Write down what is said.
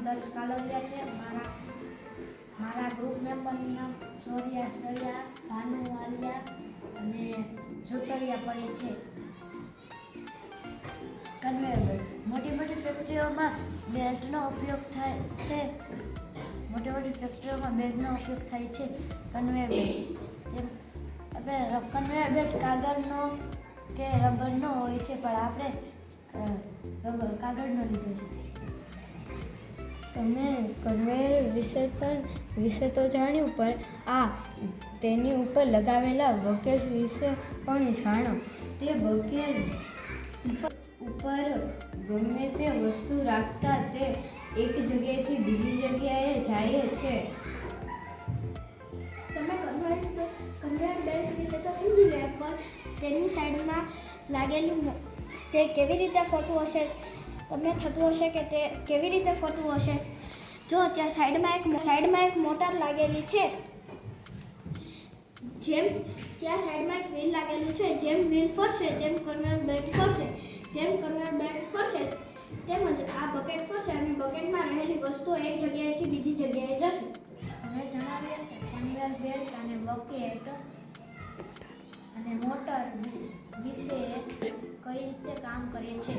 દર્શ કાલોરિયા છે. મારા ગ્રુપ મેમ્બરનું નામ સૌર્યા, શ્રેયા, ભાનુ, આલિયા અને સુતરિયા પડી છે. Conveyor belt. મોટી મોટી ફેક્ટરીઓમાં બેલ્ટનો ઉપયોગ થાય છે. Conveyor belt. આપણે કન્વેયર બેલ્ટ કાગળનો કે રબરનો હોય છે, પણ આપણે કાગળનો લીધો છે. તમે કન્વેયર વિશે તો જાણ્યું, પણ તેની ઉપર લગાવેલા બકેટ વિશે પણ જાણો. તે બકેટ ઉપર ગમે તે વસ્તુ રાખતા તે એક જગ્યાએથી બીજી જગ્યાએ જાય છે. તમે કન્વેયર બેલ્ટ વિશે તો સમજી ગયા, પણ તેની સાઈડમાં લાગેલું તે કેવી રીતે ફરતું હશે? તમને થતું હશે કે તે કેવી રીતે ફરતું હશે? જો ત્યાં સાઈડમાં એક મોટર લાગેલી છે. જેમ ત્યાં સાઈડમાં એક વ્હીલ લાગેલું છે. જેમ વ્હીલ ફરશે તેમ કન્વેયર બેલ્ટ ફરશે. જેમ કન્વેયર બેલ્ટ ફરશે તેમજ આ બકેટ ફરશે અને બકેટમાં રહેલી વસ્તુઓ એક જગ્યાએથી બીજી જગ્યાએ જશે. હવે જણાવીએ કે કન્વેયર બેલ્ટ અને બકેટ અને મોટર વિશે કઈ રીતે કામ કરે છે.